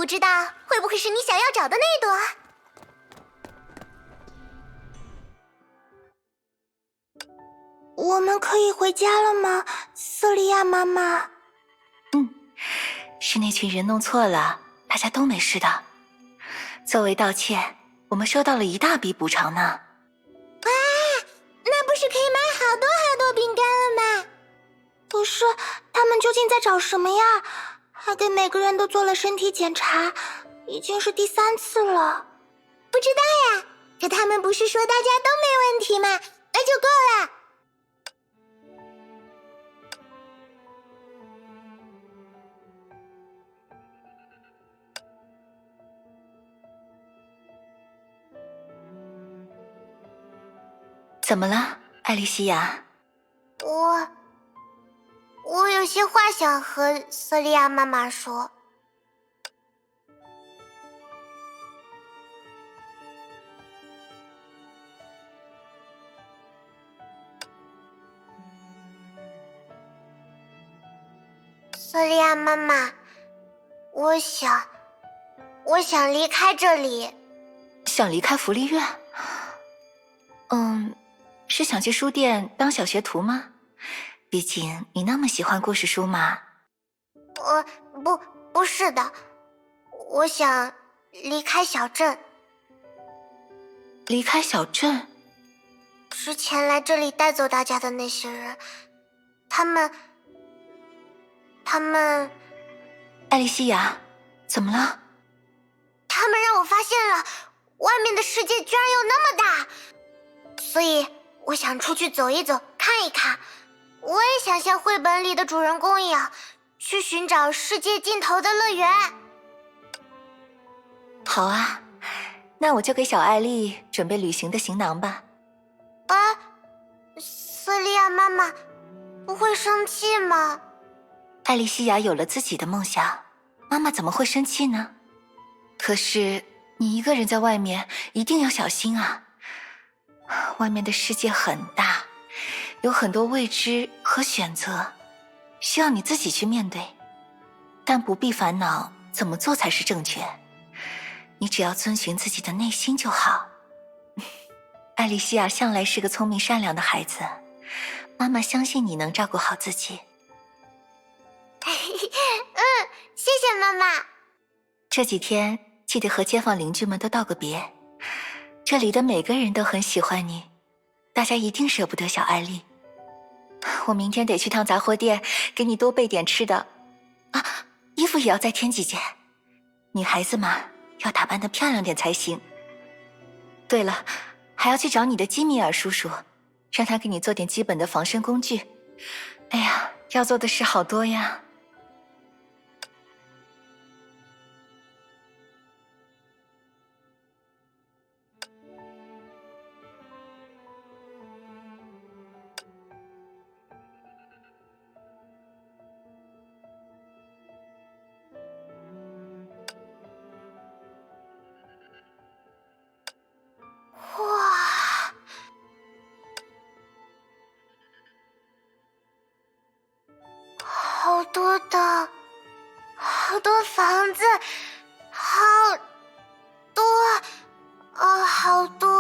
不知道会不会是你想要找的那朵？我们可以回家了吗，瑟利亚妈妈？是那群人弄错了，大家都没事的。作为道歉，我们收到了一大笔补偿呢。哇，那不是可以买好多好多饼干了吗？不是，他们究竟在找什么呀？还给每个人都做了身体检查，已经是第3次了。不知道呀，可他们不是说大家都没问题吗？那就够了。怎么了，艾莉西亚？我有些话想和瑟利亚妈妈说。瑟利亚妈妈，我想离开这里。想离开福利院？是想去书店当小学徒吗？毕竟你那么喜欢故事书嘛。不是的，我想离开小镇。离开小镇？之前来这里带走大家的那些人，他们……艾莉西亚，怎么了？他们让我发现了外面的世界居然有那么大，所以我想出去走一走，看一看。我也想像绘本里的主人公一样，去寻找世界尽头的乐园。好啊，那我就给小艾丽准备旅行的行囊吧。瑟利亚妈妈不会生气吗？艾莉西亚有了自己的梦想，妈妈怎么会生气呢？可是你一个人在外面一定要小心啊，外面的世界很大，有很多未知和选择，需要你自己去面对，但不必烦恼怎么做才是正确，你只要遵循自己的内心就好。艾莉西亚向来是个聪明善良的孩子，妈妈相信你能照顾好自己。谢谢妈妈。这几天记得和街坊邻居们都道个别，这里的每个人都很喜欢你，大家一定舍不得小艾丽。我明天得去趟杂货店，给你多备点吃的啊，衣服也要再添几件，女孩子嘛，要打扮得漂亮点才行。对了，还要去找你的基米尔叔叔，让他给你做点基本的防身工具。哎呀，要做的事好多呀。哇，好多房子，好多好多。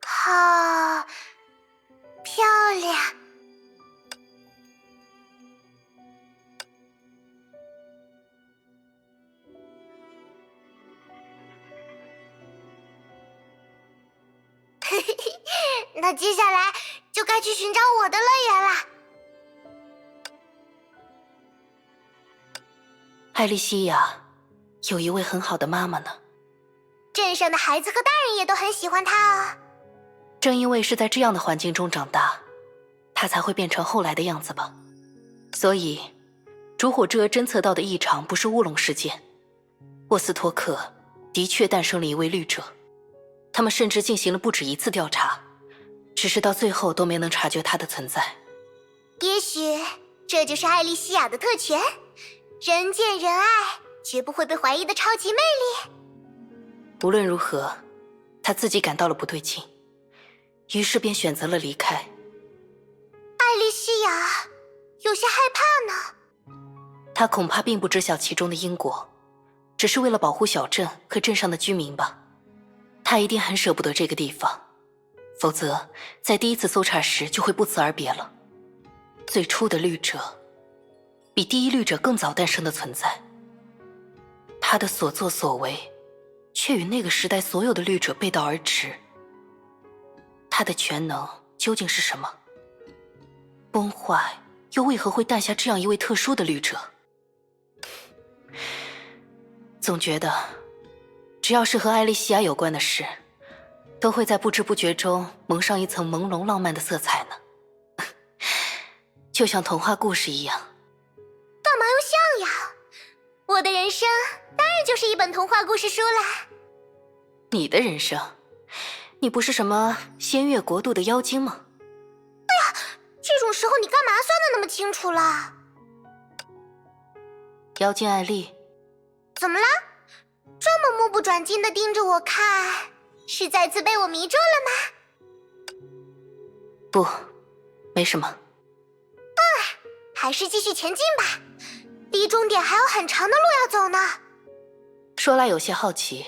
好漂亮！那接下来就该去寻找我的乐园啦。艾莉西亚，有一位很好的妈妈呢。镇上的孩子和大人也都很喜欢她啊。正因为是在这样的环境中长大，她才会变成后来的样子吧。所以，烛火之蛾侦测到的异常不是乌龙事件。沃斯托克的确诞生了一位绿者，他们甚至进行了不止一次调查，只是到最后都没能察觉他的存在。也许这就是艾莉西亚的特权，人见人爱，绝不会被怀疑的超级魅力。无论如何，他自己感到了不对劲，于是便选择了离开。艾莉西亚有些害怕呢。他恐怕并不知晓其中的因果，只是为了保护小镇和镇上的居民吧。他一定很舍不得这个地方，否则在第一次搜查时就会不辞而别了。最初的律者，比第一律者更早诞生的存在，他的所作所为却与那个时代所有的律者背道而驰。他的全能究竟是什么？崩坏又为何会诞下这样一位特殊的律者？总觉得只要是和艾莉西亚有关的事，都会在不知不觉中蒙上一层朦胧浪漫的色彩呢。就像童话故事一样。干嘛又像呀？我的人生当然就是一本童话故事书啦。你的人生？你不是什么仙乐国度的妖精吗？对呀，这种时候你干嘛算得那么清楚啦？妖精艾丽。怎么啦？这么目不转睛地盯着我看，是再次被我迷住了吗？不，没什么。还是继续前进吧，离终点还有很长的路要走呢。说来有些好奇，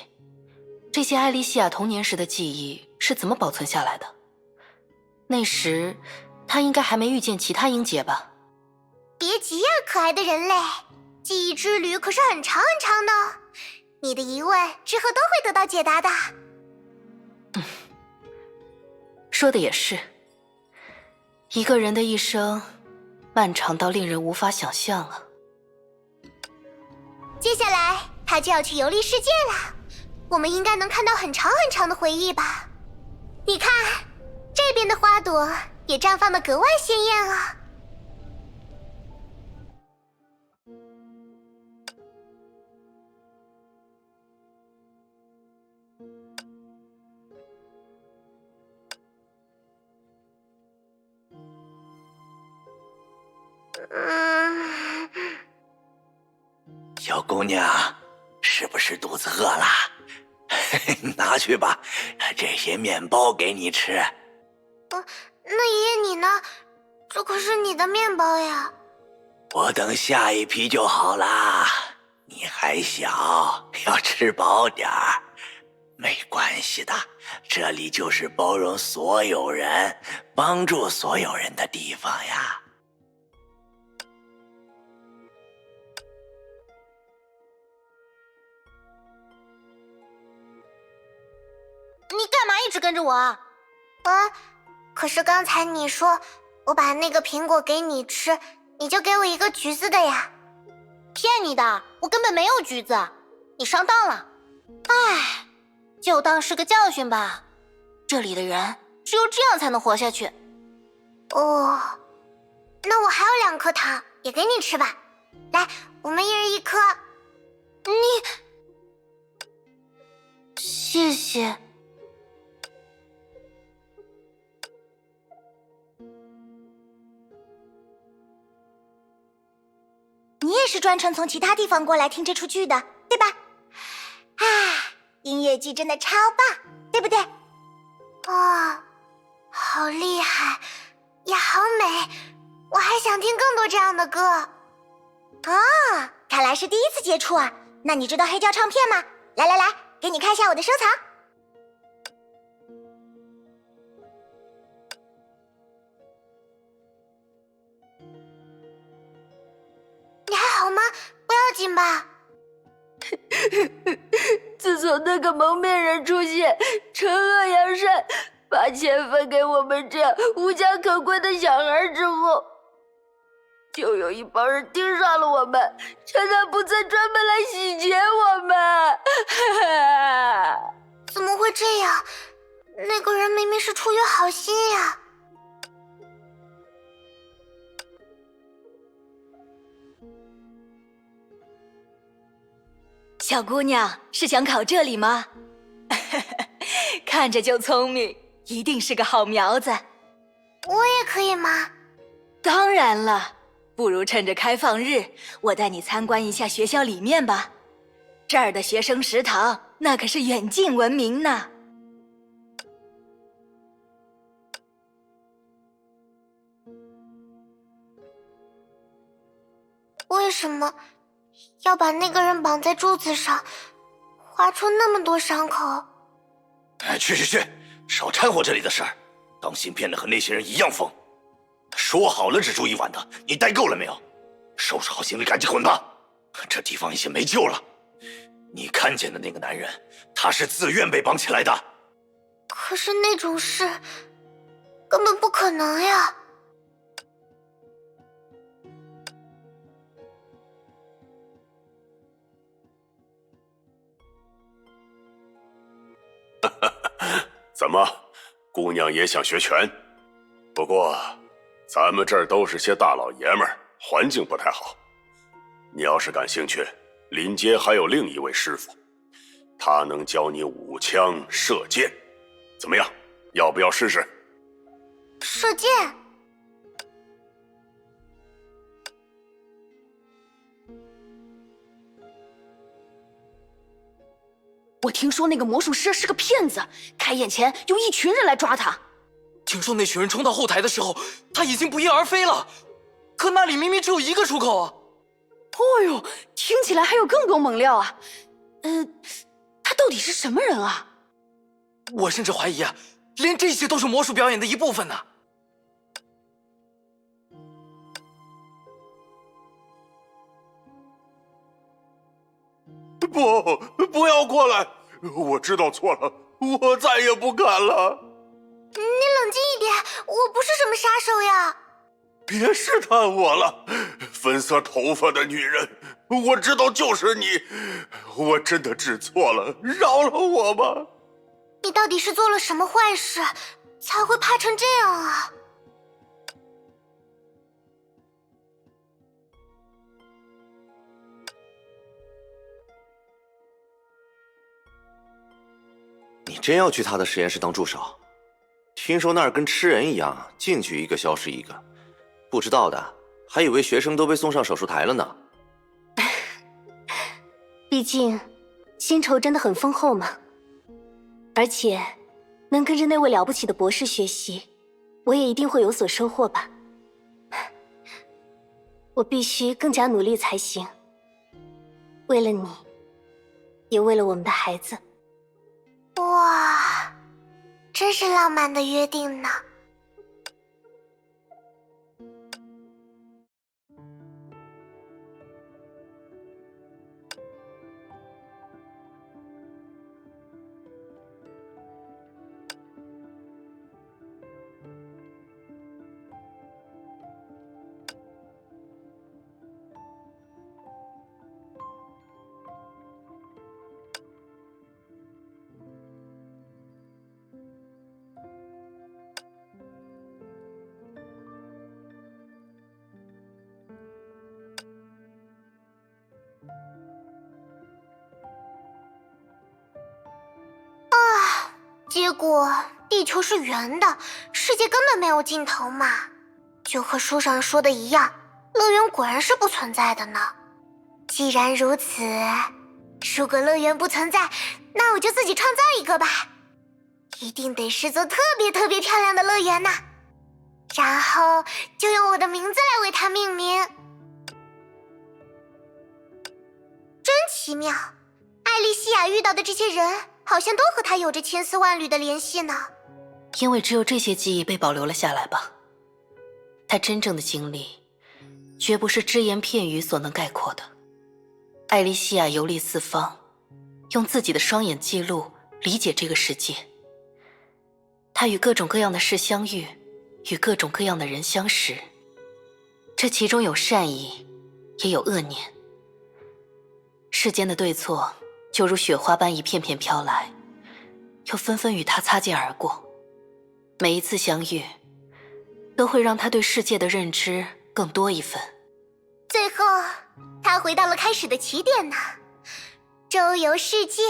这些艾莉西亚童年时的记忆是怎么保存下来的？那时她应该还没遇见其他英杰吧？别急呀，可爱的人类，记忆之旅可是很长很长的，你的疑问之后都会得到解答的。说的也是，一个人的一生漫长到令人无法想象啊。接下来他就要去游历世界了，我们应该能看到很长很长的回忆吧。你看，这边的花朵也绽放得格外鲜艳啊。小姑娘，是不是肚子饿了？拿去吧，这些面包给你吃。那爷爷你呢？这可是你的面包呀。我等下一批就好啦。你还小，要吃饱点儿。没关系的，这里就是包容所有人、帮助所有人的地方呀。你干嘛一直跟着我啊？可是刚才你说我把那个苹果给你吃，你就给我一个橘子的呀。骗你的，我根本没有橘子，你上当了。唉，就当是个教训吧。这里的人只有这样才能活下去。哦，那我还有2颗糖，也给你吃吧。来，我们一人1颗。谢谢。你也是专程从其他地方过来听这出剧的，对吧？音乐剧真的超棒，对不对？好厉害，也好美，我还想听更多这样的歌。看来是第一次接触啊。那你知道黑胶唱片吗？来，给你看一下我的收藏。你还好吗？不要紧吧？自从那个蒙面人出现，惩恶扬善，把钱分给我们这样无家可归的小孩之后，就有一帮人盯上了我们，趁他不在专门来洗劫我们。怎么会这样？那个人明明是出于好心呀。小姑娘，是想考这里吗？看着就聪明，一定是个好苗子。我也可以吗？当然了，不如趁着开放日，我带你参观一下学校里面吧。这儿的学生食堂那可是远近闻名呢。为什么要把那个人绑在柱子上，划出那么多伤口？哎，去，少掺和这里的事儿，当心变得和那些人一样疯。说好了只住一晚的，你待够了没有？收拾好行李赶紧滚吧，这地方已经没救了。你看见的那个男人，他是自愿被绑起来的。可是那种事根本不可能呀。怎么，姑娘也想学拳？不过，咱们这儿都是些大老爷们儿，环境不太好。你要是感兴趣，临街还有另一位师傅，他能教你舞枪射箭。怎么样？要不要试试？射箭？我听说那个魔术师是个骗子，开演前有一群人来抓他。听说那群人冲到后台的时候，他已经不翼而飞了，可那里明明只有一个出口啊！哦呦，听起来还有更多猛料啊！他到底是什么人啊？我甚至怀疑啊，连这些都是魔术表演的一部分呢。不要过来！我知道错了，我再也不敢了。你冷静一点，我不是什么杀手呀。别试探我了，粉色头发的女人，我知道就是你，我真的知错了，饶了我吧。你到底是做了什么坏事，才会怕成这样啊？你真要去他的实验室当助手？听说那儿跟吃人一样，进去一个消失一个。不知道的还以为学生都被送上手术台了呢。毕竟薪酬真的很丰厚嘛，而且能跟着那位了不起的博士学习，我也一定会有所收获吧。我必须更加努力才行，为了你，也为了我们的孩子。哇，真是浪漫的约定呢。结果地球是圆的，世界根本没有尽头嘛，就和书上说的一样，乐园果然是不存在的呢。既然如此，如果乐园不存在，那我就自己创造一个吧，一定得是座特别特别漂亮的乐园呢，然后就用我的名字来为它命名。真奇妙，艾莉西亚遇到的这些人好像都和他有着千丝万缕的联系呢。因为只有这些记忆被保留了下来吧。他真正的经历，绝不是只言片语所能概括的。艾莉西亚游历四方，用自己的双眼记录理解这个世界。他与各种各样的事相遇，与各种各样的人相识。这其中有善意，也有恶念。世间的对错就如雪花般一片片飘来，又纷纷与他擦肩而过。每一次相遇，都会让他对世界的认知更多一分。最后，他回到了开始的起点呢，周游世界。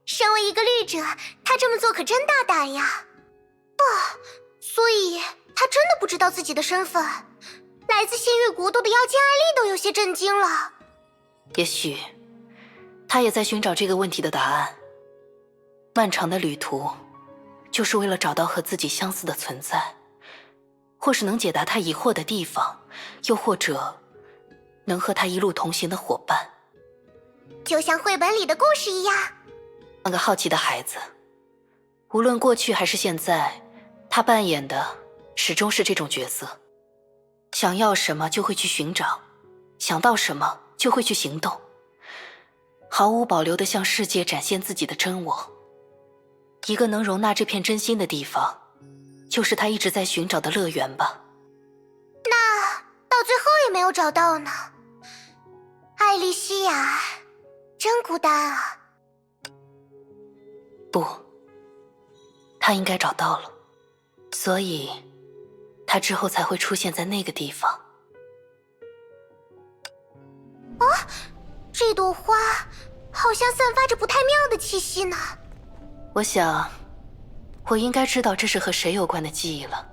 身为一个绿者，他这么做可真大胆呀！所以他真的不知道自己的身份，来自仙域国度的妖精艾丽都有些震惊了。也许，他也在寻找这个问题的答案。漫长的旅途，就是为了找到和自己相似的存在，或是能解答他疑惑的地方，又或者能和他一路同行的伙伴。就像绘本里的故事一样。那个好奇的孩子，无论过去还是现在，他扮演的始终是这种角色。想要什么就会去寻找，想到什么就会去行动，毫无保留地向世界展现自己的真我。一个能容纳这片真心的地方，就是他一直在寻找的乐园吧。那到最后也没有找到呢。艾莉西亚真孤单啊。不，他应该找到了，所以他之后才会出现在那个地方。哦，这朵花好像散发着不太妙的气息呢。我想，我应该知道这是和谁有关的记忆了。